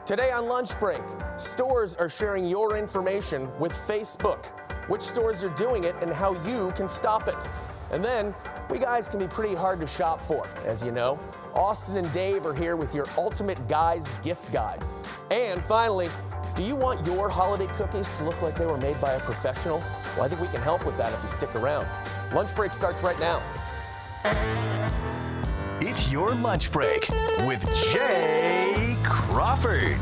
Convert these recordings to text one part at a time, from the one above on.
Today on Lunch Break, stores are sharing your information with Facebook, which stores are doing it and how you can stop it. And then, we guys can be pretty hard to shop for, as you know. Austin and Dave are here with your ultimate guys gift guide. And finally, do you want your holiday cookies to look like they were made by a professional? Well, I think we can help with that if you stick around. Lunch Break starts right now. It's your lunch break with Jay Crawford.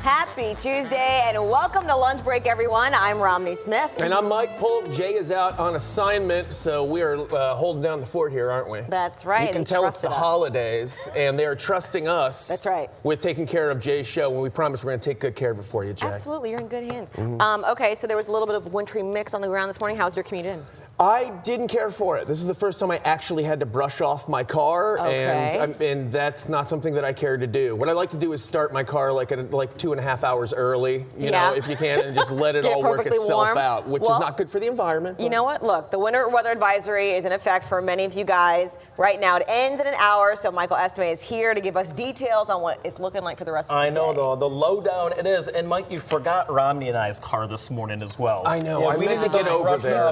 Happy Tuesday and welcome to Lunch Break, everyone. I'm Romney Smith. And I'm Mike Polk. Jay is out on assignment, so we are holding down the fort here, aren't we? That's right. You can tell it's the holidays, and they are trusting us. That's right. With taking care of Jay's show, and we promise we're going to take good care of it for you, Jay. Absolutely, you're in good hands. Okay, so there was a little bit of wintry mix on the ground this morning. How's your commute in? I didn't care for it. This is the first time I actually had to brush off my car, and that's not something that I care to do. What I like to do is start my car like 2.5 hours early, you know, if you can, and just let it all work itself out, which is not good for the environment. You know what? Look, the winter weather advisory is in effect for many of you guys right now. It ends in an hour, so Michael Estime is here to give us details on what it's looking like for the rest of the day. I know, though, the lowdown it is. And Mike, you forgot Romney and I's car this morning as well. I know. Yeah, I meant to get over there.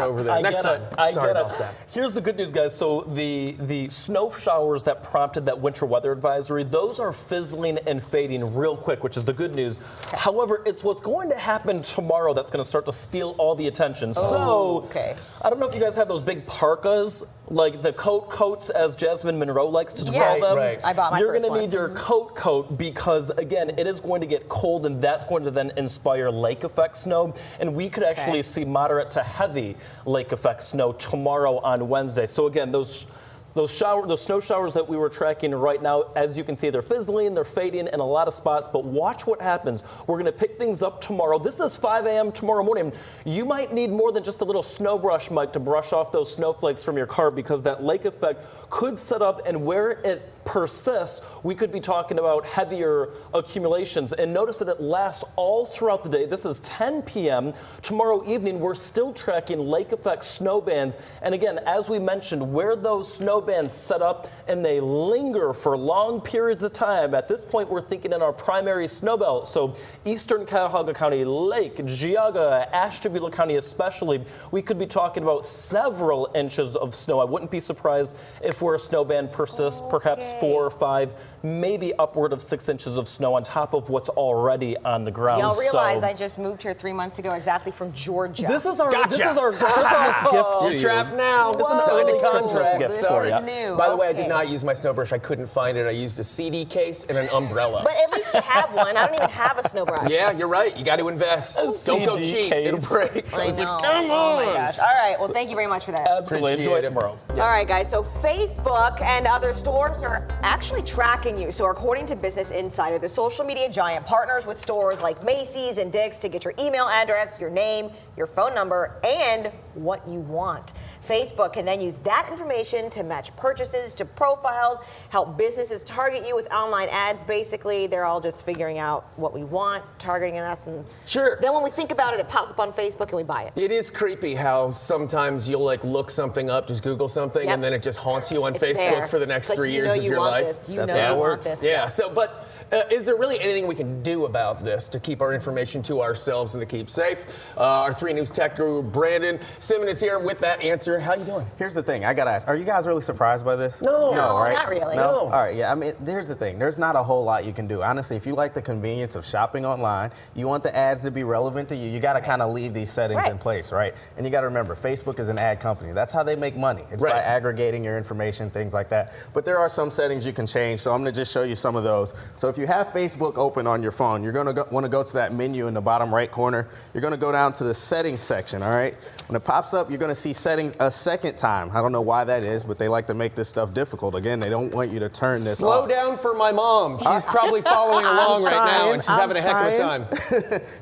Over there. Next time. Sorry about that. Here's the good news, guys. So the snow showers that prompted that winter weather advisory, those are fizzling and fading real quick, which is the good news. Okay. However, it's what's going to happen tomorrow that's going to start to steal all the attention. I don't know if you guys have those big parkas, like the coats, as Jasmine Monroe likes to call them. Right. I bought my You're going to need your coat because, again, it is going to get cold, and that's going to then inspire lake effect snow. And we could actually see moderate to heavy lake effect snow tomorrow on Wednesday. So, again, those snow showers that we were tracking right now, as you can see, they're fizzling, they're fading in a lot of spots, but watch what happens. We're going to pick things up tomorrow. This is 5 a.m. tomorrow morning. You might need more than just a little snow brush, Mike, to brush off those snowflakes from your car, because that lake effect could set up, and where it persists, we could be talking about heavier accumulations. And notice that it lasts all throughout the day. This is 10 p.m. Tomorrow evening, we're still tracking lake effect snow bands. And again, as we mentioned, where those snow bands set up and they linger for long periods of time. At this point, we're thinking in our primary snow belt. So eastern Cuyahoga County, Lake, Geauga, Ashtabula County especially, we could be talking about several inches of snow. I wouldn't be surprised if where a snow band persists, perhaps 4 or 5, maybe upward of 6 inches of snow on top of what's already on the ground. Y'all realize I just moved here 3 months ago, exactly from Georgia. This is our Christmas gift to you. You're trapped now. This is signed a Christmas contract. gift This for is you. new. By the way, I did not use my snow brush. I couldn't find it. I used a CD case and an umbrella. But at least you have one. I don't even have a snow brush. Yeah, you're right. You got to invest. Don't go cheap. It'll break. I know. Like, come on. Oh my gosh. All right. Well, thank you very much for that. Absolutely. Enjoy it tomorrow. Yeah. All right, guys. So Facebook and other stores are actually tracking you. So according to Business Insider, the social media giant partners with stores like Macy's and Dick's to get your email address, your name, your phone number, and what you want. Facebook can then use that information to match purchases to profiles, help businesses target you with online ads. Basically, they're all just figuring out what we want, targeting us, and then when we think about it, it pops up on Facebook and we buy it. It is creepy how sometimes you'll look something up, just Google something, and then it just haunts you on Facebook for the next 3 years of your life. That's how it works. Yeah. So, but is there really anything we can do about this to keep our information to ourselves and to keep safe? Our 3 News tech guru Brandon Simmons is here with that answer. How you doing? Here's the thing. I gotta ask. Are you guys really surprised by this? No, right? Not really. No. All right. Yeah. I mean, here's the thing. There's not a whole lot you can do. Honestly, if you like the convenience of shopping online, you want the ads to be relevant to you. You got to kind of leave these settings in place, right? And you got to remember, Facebook is an ad company. That's how they make money. It's by aggregating your information, things like that. But there are some settings you can change. So I'm gonna just show you some of those. So if you have Facebook open on your phone, you're gonna want to go to that menu in the bottom right corner. You're gonna go down to the settings section. All right. When it pops up, you're gonna see settings a second time. I don't know why that is, but they like to make this stuff difficult. Again, they don't want you to turn this Slow off. down for my mom. She's probably following along right now, and she's having a heck of a time.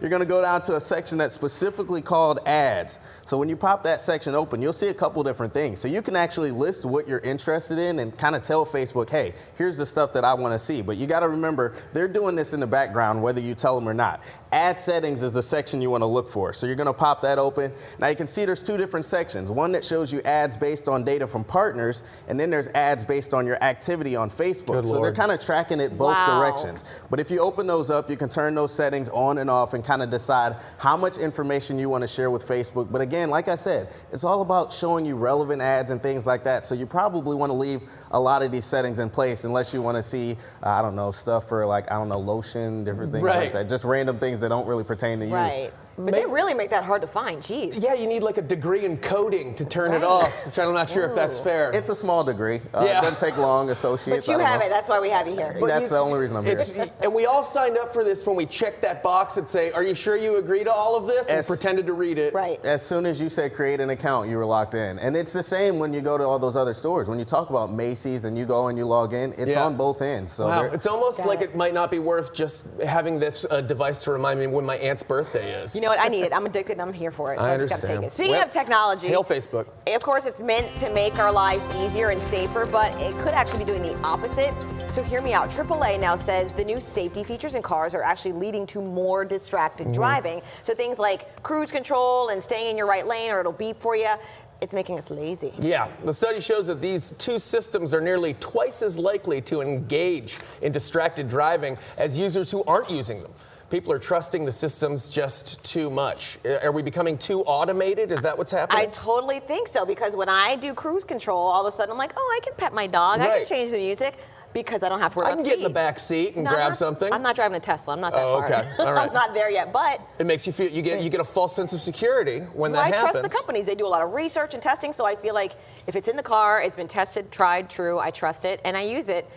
You're going to go down to a section that's specifically called ads. So when you pop that section open, you'll see a couple different things. So you can actually list what you're interested in and kind of tell Facebook, hey, here's the stuff that I want to see. But you got to remember, remember, they're doing this in the background, whether you tell them or not. Ad settings is the section you want to look for. So you're going to pop that open. Now you can see there's two different sections. One that shows you ads based on data from partners, and then there's ads based on your activity on Facebook. So they're kind of tracking it both directions. But if you open those up, you can turn those settings on and off and kind of decide how much information you want to share with Facebook. But again, like I said, it's all about showing you relevant ads and things like that. So you probably want to leave a lot of these settings in place unless you want to see, I don't know, stuff for like, I don't know, lotion, different things like that. Just random things that don't really pertain to you. Right. But they really make that hard to find. Jeez. Yeah, you need like a degree in coding to turn it off, which I'm not sure if that's fair. It's a small degree. It doesn't take long, associates. But you have it. That's why we have you here. That's the only reason I'm here. And we all signed up for this when we checked that box and say, are you sure you agree to all of this? And pretended to read it. Right. As soon as you said create an account, you were locked in. And it's the same when you go to all those other stores. When you talk about Macy's and you go and you log in, it's on both ends. So it's almost like it might not be worth just having this device to remind me when my aunt's birthday is. You know what? I need it. I'm addicted. I'm here for it. So I I just gotta understand. take it. Speaking of technology, hail Facebook. Of course, it's meant to make our lives easier and safer, but it could actually be doing the opposite. So hear me out. AAA now says the new safety features in cars are actually leading to more distracted driving. So things like cruise control and staying in your right lane, or it'll beep for you. It's making us lazy. Yeah, the study shows that these two systems are nearly twice as likely to engage in distracted driving as users who aren't using them. People are trusting the systems just too much. Are we becoming too automated? Is that what's happening? I totally think so, because when I do cruise control, all of a sudden I'm like, oh, I can pet my dog. I can change the music. Because I don't have to worry about I can get in the back seat and grab something. I'm not driving a Tesla. I'm not that far. Okay. All right. I'm not there yet, but it makes you feel you get a false sense of security when that happens. I trust the companies. They do a lot of research and testing, so I feel like if it's in the car, it's been tested, tried, true. I trust it and I use it.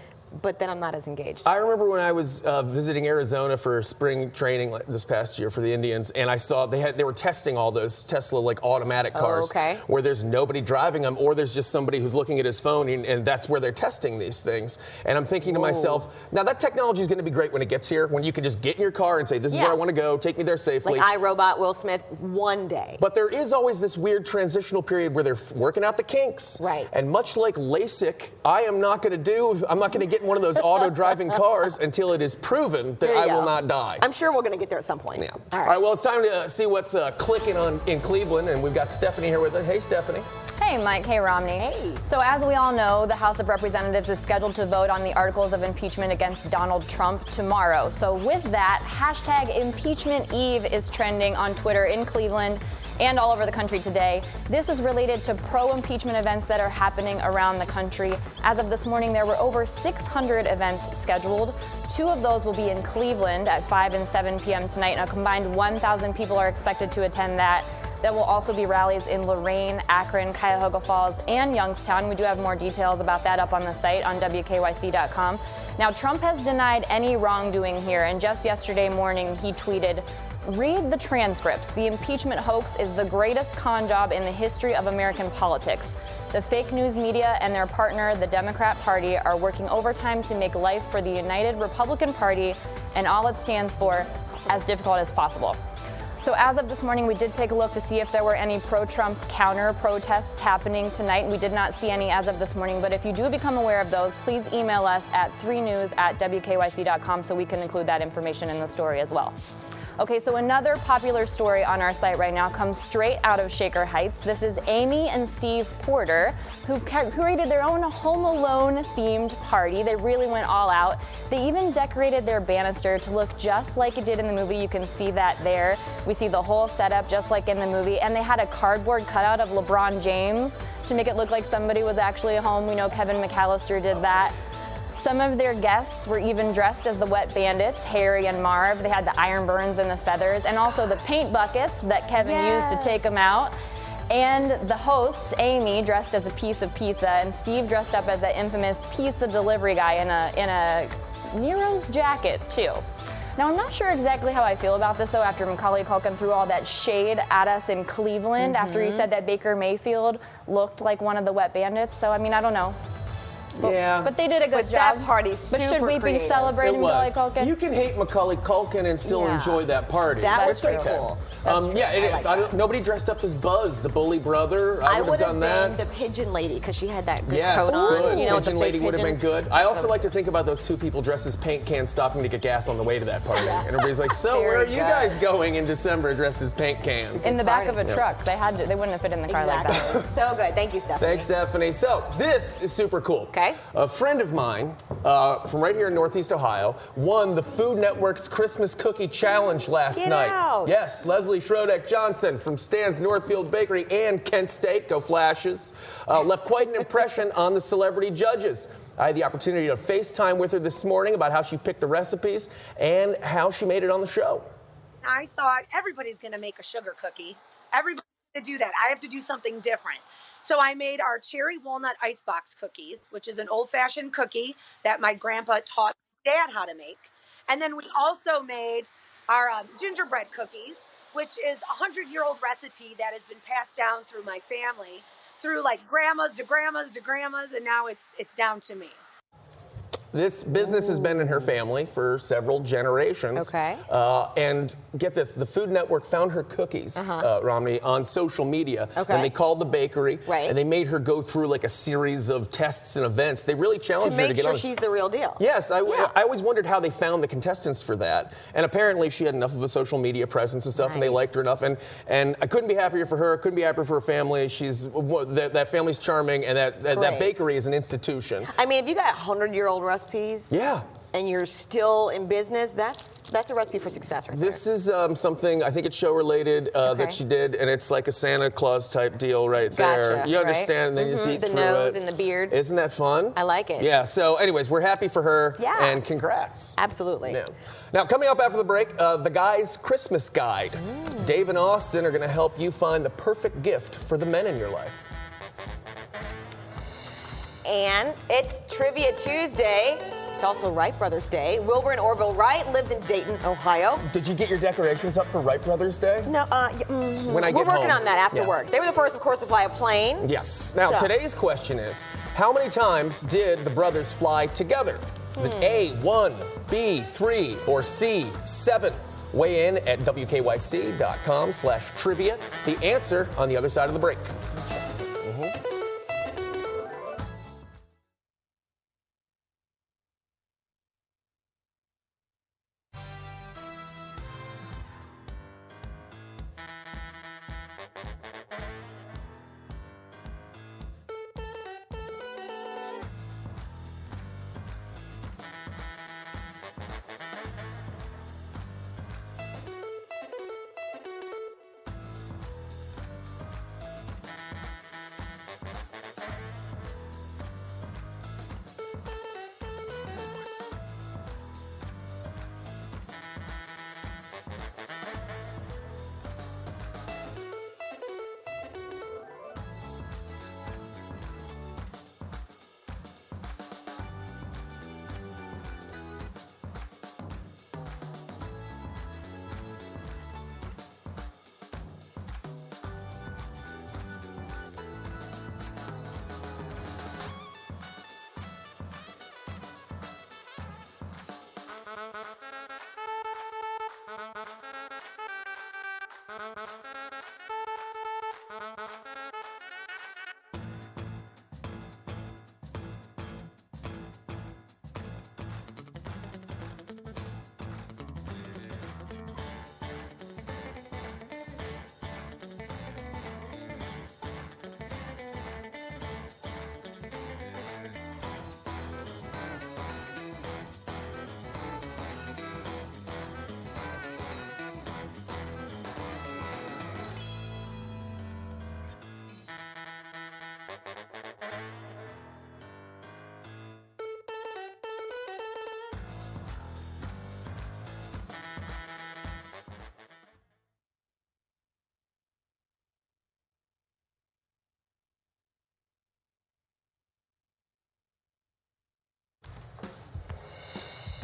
But then I'm not as engaged. I remember when I was visiting Arizona for spring training this past year for the Indians, and I saw they were testing all those Tesla like automatic cars where there's nobody driving them, or there's just somebody who's looking at his phone, and that's where they're testing these things. And I'm thinking to myself, now that technology is going to be great when it gets here, when you can just get in your car and say, this is where I want to go, take me there safely. Like iRobot, Will Smith, one day. But there is always this weird transitional period where they're working out the kinks. Right. And much like LASIK, I'm not going to get in one of those auto-driving cars until it is proven that I will not die. I'm sure we're going to get there at some point. Yeah. All right, well, it's time to see what's clicking in Cleveland, and we've got Stephanie here with us. Hey, Stephanie. Hey, Mike. Hey, Romney. Hey. So as we all know, the House of Representatives is scheduled to vote on the articles of impeachment against Donald Trump tomorrow. So with that, hashtag Impeachment Eve is trending on Twitter in Cleveland and all over the country today. This is related to pro-impeachment events that are happening around the country. As of this morning, there were over 600 events scheduled. 2 of those will be in Cleveland at 5 and 7 p.m. tonight, and a combined 1,000 people are expected to attend that. There will also be rallies in Lorain, Akron, Cuyahoga Falls, and Youngstown. We do have more details about that up on the site on WKYC.com. Now, Trump has denied any wrongdoing here, and just yesterday morning he tweeted, "Read the transcripts. The impeachment hoax is the greatest con job in the history of American politics. The fake news media and their partner, the Democrat Party, are working overtime to make life for the United Republican Party and all it stands for as difficult as possible." So as of this morning, we did take a look to see if there were any pro-Trump counter-protests happening tonight. We did not see any as of this morning, but if you do become aware of those, please email us at 3news@WKYC.com so we can include that information in the story as well. Okay, so another popular story on our site right now comes straight out of Shaker Heights. This is Amy and Steve Porter, who created their own Home Alone themed party. They really went all out. They even decorated their banister to look just like it did in the movie. You can see that there. We see the whole setup just like in the movie. And they had a cardboard cutout of LeBron James to make it look like somebody was actually home. We know Kevin McAllister did that. Some of their guests were even dressed as the Wet Bandits, Harry and Marv. They had the iron burns and the feathers, and also the paint buckets that Kevin used to take them out. And the hosts, Amy dressed as a piece of pizza, and Steve dressed up as that infamous pizza delivery guy in a Nero's jacket, too. Now, I'm not sure exactly how I feel about this, though, after Macaulay Culkin threw all that shade at us in Cleveland after he said that Baker Mayfield looked like one of the Wet Bandits. So, I mean, I don't know. Yeah. But they did a good But job. that party's But should super we be creative. celebrating It Macaulay was. Culkin? You can hate Macaulay Culkin and still Yeah. enjoy that party. That was It's pretty okay. cool. That's true. Yeah, it is. like that. Nobody dressed up as Buzz, the bully brother. I would would have have done been that. the pigeon lady because she had that good Yes, coat on. good. You know, with the Pigeon fake lady would have been pigeons. good. I also So- like to think about those two people dressed as paint cans stopping to get gas on the way to that party. And everybody's like, so where are Very you good. guys going in December dressed as paint cans? In the back of a Party. truck. They wouldn't have fit in the car like that. Exactly. So good. Thank you, Stephanie. Thanks, Stephanie. So, this is super cool. Okay. A friend of mine from right here in Northeast Ohio won the Food Network's Christmas Cookie Challenge last Get night. out. Yes, Leslie Schrodeck Johnson from Stan's Northfield Bakery and Kent State, go Flashes, left quite an impression on the celebrity judges. I had the opportunity to FaceTime with her this morning about how she picked the recipes and how she made it on the show. I thought everybody's going to make a sugar cookie. Everybody's going to do that. I have to do something different. So I made our cherry walnut icebox cookies, which is an old-fashioned cookie that my grandpa taught Dad how to make. And then we also made our gingerbread cookies, which is a 100-year-old recipe that has been passed down through my family, through like grandmas to grandmas to grandmas, and now it's down to me. This business has been in her family for several generations. Okay. And get this, the Food Network found her cookies, Romney, on social media. Okay. And they called the bakery. Right. And they made her go through like a series of tests and events. They really challenged To her to make get sure on. she's the real deal. Yes, I Yeah. always wondered how they found the contestants for that. And apparently she had enough of a social media presence and stuff, and they Nice. liked her enough. And I couldn't be happier for her, couldn't be happier for her family. That family's charming, and that Great. bakery is an institution. I mean, if you got 100-year-old recipes. Yeah. And you're still in business, that's a recipe for success right This is something, I think it's show related Okay. that she did, and it's like a Santa Claus type deal right there. Gotcha, You right. understand, and then you see The through nose it. and the beard. Isn't that fun? I like it. Yeah, so anyways, we're happy for her, Yeah. and congrats. Absolutely. Yeah. Now, coming up after the break, the guy's Christmas guide. Dave and Austin are going to help you find the perfect gift for the men in your life. And it's Trivia Tuesday. It's also Wright Brothers Day. Wilbur and Orville Wright lived in Dayton, Ohio. Did you get your decorations up for Wright Brothers Day? No, When I we're get working home. on that after Yeah. work. They were the first, of course, to fly a plane. Yes. Now, So- today's question is, how many times did the brothers fly together? Is it A, 1, B, 3, or C, 7? Weigh in at WKYC.com/trivia. The answer on the other side of the break.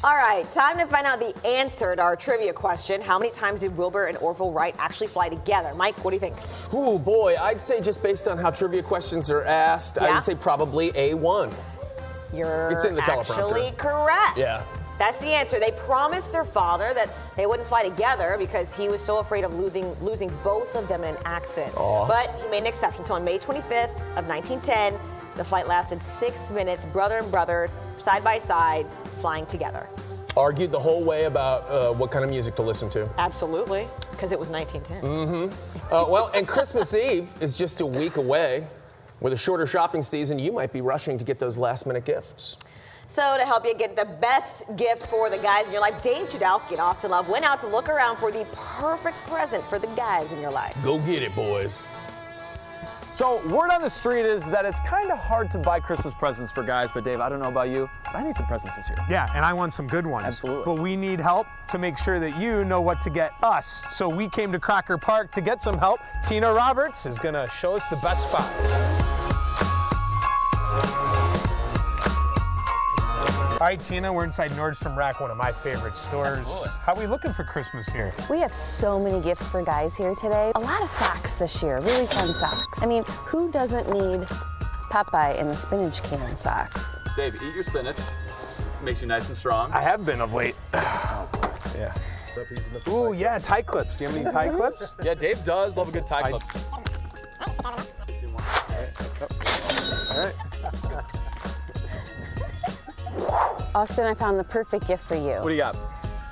All right, time to find out the answer to our trivia question. How many times did Wilbur and Orville Wright actually fly together? Mike, what do you think? Ooh, boy, I'd say just based on how trivia questions are asked, I Yeah. would say probably A1. You're in the teleprompter. actually correct. Yeah. That's the answer. They promised their father that they wouldn't fly together because he was so afraid of losing both of them in an accident. Aw. But he made an exception. So on May 25th of 1910, the flight lasted 6 minutes, brother and brother, side by side, flying together. Argued the whole way about what kind of music to listen to. Absolutely, because it was 1910. Well, and Christmas Eve is just a week away. With a shorter shopping season, you might be rushing to get those last-minute gifts. So to help you get the best gift for the guys in your life, Dave Chudowski and Austin Love went out to look around for the perfect present for the guys in your life. Go get it, boys. So word on the street is that it's kind of hard to buy Christmas presents for guys, but Dave, I don't know about you, but I need some presents this year. Yeah, and I want some good ones. Absolutely. But we need help to make sure that you know what to get us. So we came to Crocker Park to get some help. Tina Roberts is gonna show us the best spot. All right, Tina, we're inside Nordstrom Rack, one of my favorite stores. Absolutely. How are we looking for Christmas here? We have so many gifts for guys here today. A lot of socks this year, really fun socks. I mean, who doesn't need Popeye and the spinach can socks? Dave, eat your spinach. Makes you nice and strong. I have been of late. Yeah. Ooh, yeah, tie clips. Do you have any tie clips? Yeah, Dave does love a good tie clip. All right. Austin, I found the perfect gift for you. What do you got?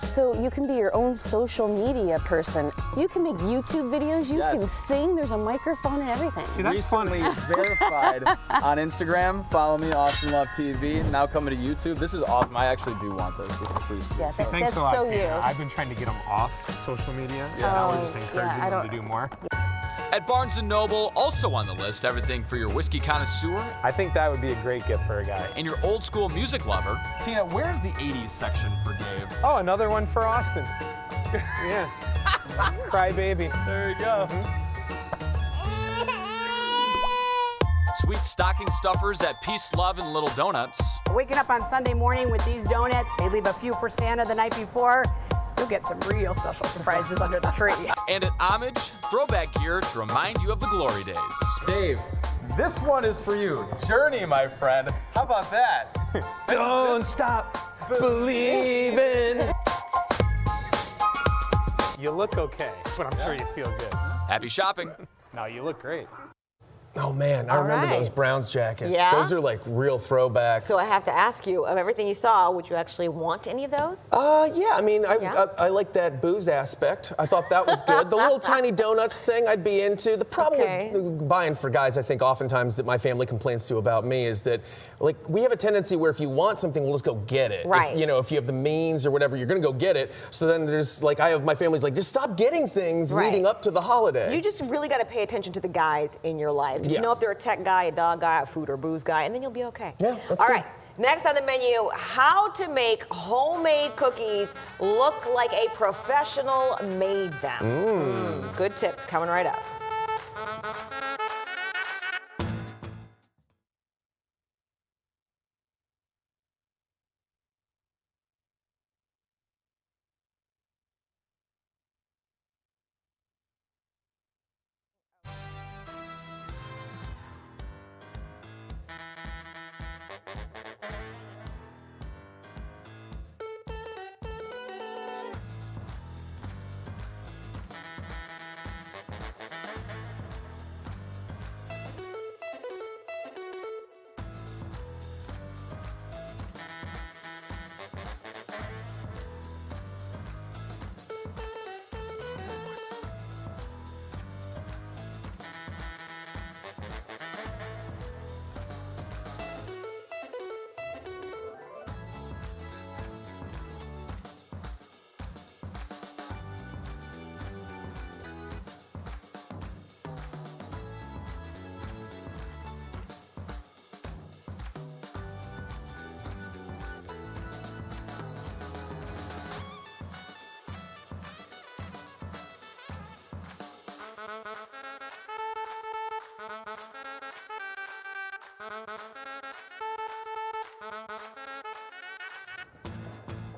So you can be your own social media person. You can make YouTube videos, you Yes. can sing, there's a microphone and everything. See, that's funny. Verified on Instagram. Follow me, Austin Love TV. Now coming to YouTube. This is awesome. I actually do want this. This is pretty sweet. Yeah, See, that- thanks that's a lot, so Tina. you. I've been trying to get them off social media. Yeah. Now we're just encouraging them to do more. At Barnes & Noble, also on the list, everything for your whiskey connoisseur I think that would be a great gift for a guy. and your old school music lover. Tina, where's the 80s section for Dave? Oh, another one for Austin. Yeah. Cry baby. There you go. Sweet stocking stuffers at Peace, Love, and Little Donuts. Waking up on Sunday morning with these donuts, they leave a few for Santa the night before. You'll get some real special surprises under the tree. And at Homage, throwback gear to remind you of the glory days. Dave, this one is for you. Journey, my friend. How about that? Don't stop believing. You look okay, but I'm sure you feel good. Happy shopping. No, you look great. Oh man, I All remember right. those Browns jackets. Yeah? Those are like real throwback. So I have to ask you, of everything you saw, would you actually want any of those? Yeah, I mean, Yeah? I like that booze aspect. I thought that was good. The little tiny donuts thing I'd be into. The problem Okay. with buying for guys, I think oftentimes that my family complains to about me is that, like, we have a tendency where if you want something, we'll just go get it. Right. If you have the means or whatever, you're gonna go get it. So then there's, like, my family's like, just stop getting things Right. leading up to the holiday. You just really got to pay attention to the guys in your life. Just Yeah. know if they're a tech guy, a dog guy, a food or booze guy, and then you'll be okay. Yeah, that's All good. right. Next on the menu, how to make homemade cookies look like a professional made them. Good tips coming right up.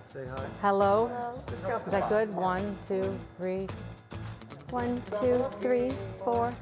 Say hi. Hello? Is that good? 1, 2, 3. 1, 2, 3, 4.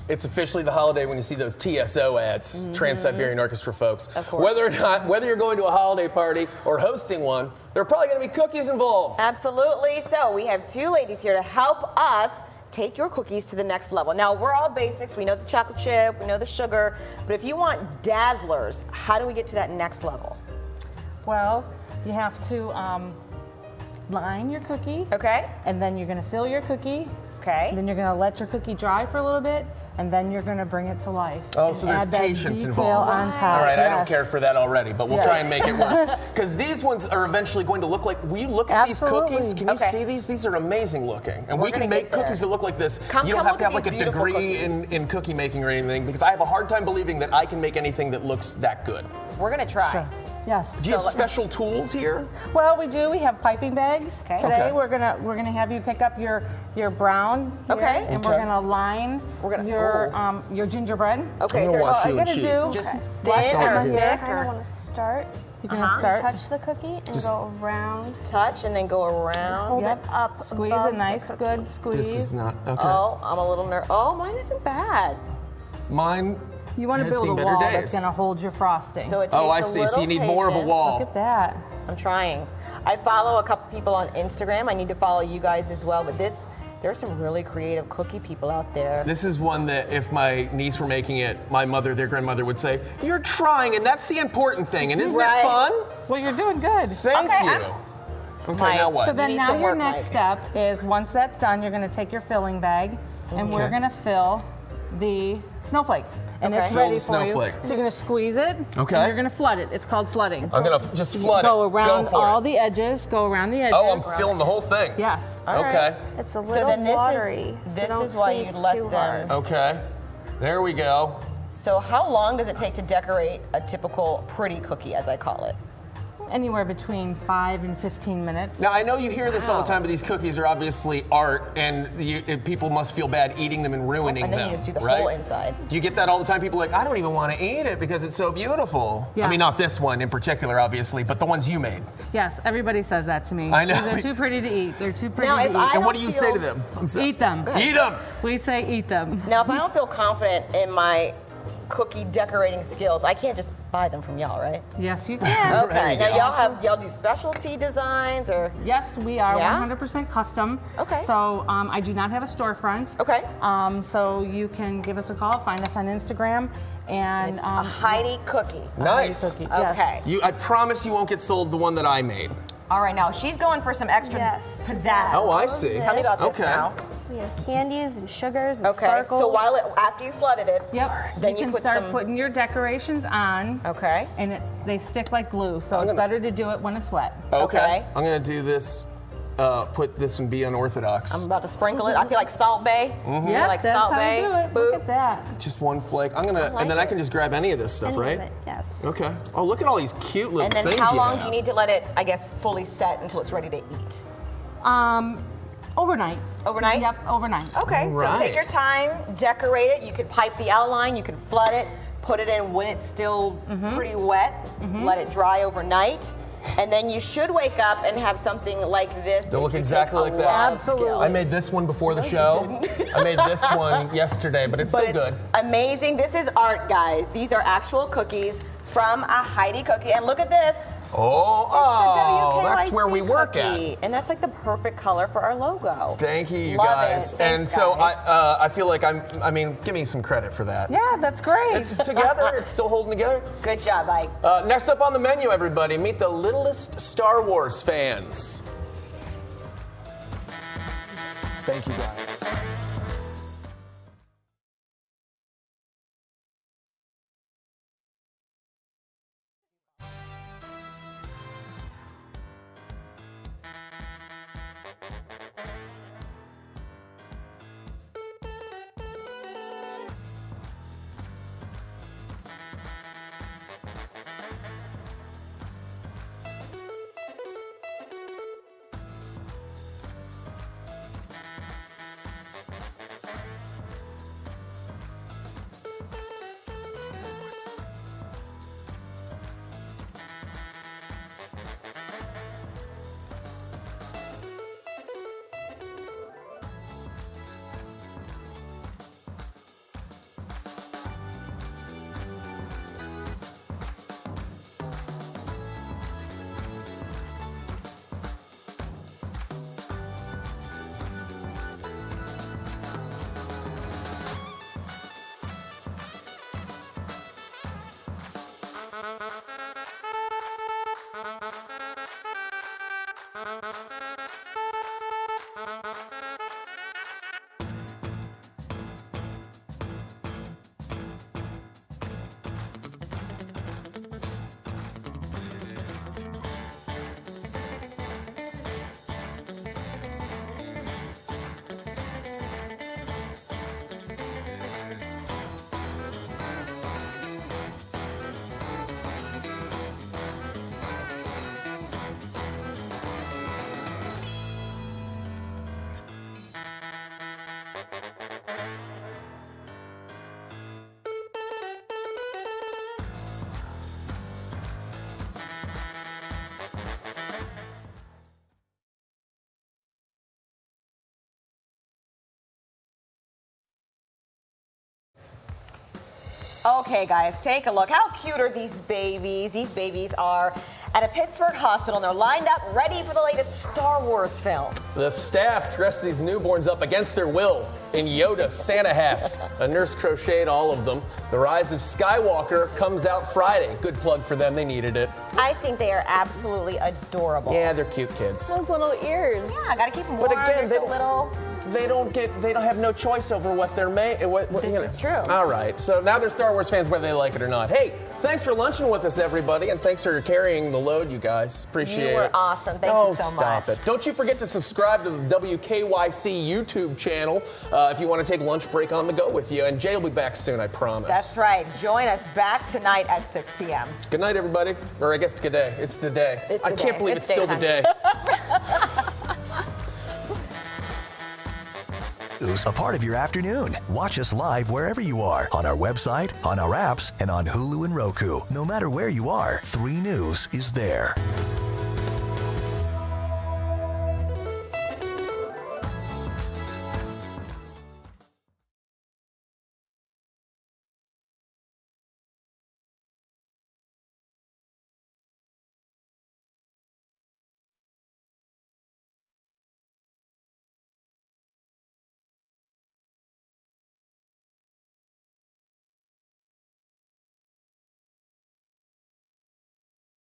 It's officially the holiday when you see those TSO ads, Trans-Siberian Orchestra folks. Of course. Whether you're going to a holiday party or hosting one, there are probably going to be cookies involved. Absolutely. So we have two ladies here to help us take your cookies to the next level. Now, we're all basics. We know the chocolate chip, we know the sugar, but if you want dazzlers, how do we get to that next level? Well, you have to line your cookie. Okay. And then you're going to fill your cookie. Okay. And then you're going to let your cookie dry for a little bit, and then you're going to bring it to life. Oh, so there's Add that patience detail involved. on top. All right, I don't Yes. care for that already, but we'll Yes. try and make it work. Because these ones are eventually going to look like, will you look at these Absolutely. cookies? Can you Okay. see these? These are amazing looking. And We're we can gonna make get there. cookies that look like this. Come You don't have look to have at like a these beautiful degree cookies. in cookie making or anything, because I have a hard time believing that I can make anything that looks that good. We're going to try. Sure. Yes. Do you have special tools here? Well, we do. We have piping bags. Okay. Today Okay. we're gonna have you pick up your brown. Here, Okay. And Okay. we're gonna line your gingerbread. Okay, I'm so gonna watch All you you and gotta cheat. do just flash thin it or on thick here. or want to start. You're gonna start. Touch the cookie and go around. touch and then go around. Hold Yep. it up. Squeeze above it nice, the good squeeze. This is not, okay. Oh, I'm a little nervous. Oh, mine isn't bad. Mine You want to has build seen a better wall days. that's gonna hold your frosting. So it takes Oh, I a see. So little you need more of a patience. wall. Look at that. I'm trying. I follow a couple people on Instagram. I need to follow you guys as well. But there's some really creative cookie people out there. This is one that if my niece were making it, my mother, their grandmother would say, "You're trying, and that's the important thing, and isn't Right. it fun?" Well, you're doing good. Thank Okay, you. I'm- Okay, Mike, now what? So then need now some your work, next Mike. step is once that's done, you're gonna take your filling bag and we're Okay. gonna fill the snowflake. And Okay. it's Fill ready the for snowflake. you. So you're gonna squeeze it. Okay. And you're gonna flood it. It's called flooding. I'm gonna just flood Go it. around Go for all it. the edges. Go around the edges. Oh, I'm filling the whole thing. Yes. Okay. It's a So little then watery. this so don't is why you squeeze let too them. hard. Okay. There we go. So how long does it take to decorate a typical pretty cookie, as I call it? Anywhere between 5 and 15 minutes. Now I know you hear this all the time, but these cookies are obviously art, and people must feel bad eating them and ruining And then them. you just do the right? whole inside. Do you get that all the time? People are like, I don't even want to eat it because it's so beautiful. I Yes. mean, not this one in particular, obviously, but the ones you made. Yes, everybody says that to me. I know. They're too pretty to eat. They're too pretty Now, to if eat. I And what do don't you say to feel- them? Eat them. Eat them. We say eat them. Now, if I don't feel confident in my cookie decorating skills, I can't just buy them from y'all, right? Yes, you can. Okay. you Now go. y'all do specialty designs or? Yes, we are Yeah? 100% custom. Okay. So I do not have a storefront. Okay. So you can give us a call, find us on Instagram, and A Heidi cookie. Nice. cookie, yes. Okay. I promise you won't get sold the one that I made. All right, now she's going for some extra Yes. pizzazz. Oh, I see. Tell me about this Okay. now. We have candies and sugars and Okay. sparkles. So after you flooded it, Yep. then you you can put start some. putting your decorations on. Okay. And they stick like glue, so it's better to do it when it's wet. Okay. I'm gonna do this. Put this and be unorthodox. I'm about to sprinkle it. I feel like Salt Bay. Yeah, like that's Salt how Bay. you do it. Boop. Look at that. Just one flake. I'm gonna, like and then I it. can just grab any of this stuff, Any of right? it, yes. Okay. Oh, look at all these cute little And then things how you long have. do you need to let it, I guess, fully set until it's ready to eat? Overnight. Overnight? Yep, overnight. Okay, Right. so take your time, decorate it. You could pipe the outline, you can flood it, put it in when it's still pretty wet, let it dry overnight, and then you should wake up and have something like this. They'll look It could exactly take a like that. lot of Absolutely. skill. I made this one before the show. I made this one yesterday, but it's But still it's good. amazing. This is art, guys. These are actual cookies from a Heidi cookie. And look at this. Oh, It's a that's WKYC where we work cookie. And that's like the perfect color for our logo. Thank you, you Love guys. it. And Thanks, so guys. I feel like give me some credit for that. Yeah, that's great. It's together. It's still holding together. Good job, Ike. Next up on the menu, everybody, meet the littlest Star Wars fans. Thank you, guys. Okay, guys, take a look. How cute are these babies? These babies are at a Pittsburgh hospital, and they're lined up ready for the latest Star Wars film. The staff dressed these newborns up against their will in YODA Santa hats. A nurse crocheted all of them. The Rise of Skywalker comes out Friday. Good plug for them. They needed it. I think they are absolutely adorable. Yeah, they're cute kids. Those little ears. Yeah, I gotta keep them warm. But again, they're so little. They don't have no choice over what they're made. This is true. All right, so now they're Star Wars fans whether they like it or not. Hey, thanks for lunching with us, everybody, and thanks for carrying the load, you guys. Appreciate it. You were awesome. Thank you so much. Stop it. Don't you forget to subscribe to the WKYC YouTube channel if you want to take lunch break on the go with you. And Jay will be back soon, I promise. That's right. Join us back tonight at 6 p.m. Good night, everybody. Or I guess it's good day. It's the day. I can't believe it's still the day. A part of your afternoon. Watch us live wherever you are, on our website, on our apps, and on Hulu and Roku. No matter where you are, 3 News is there.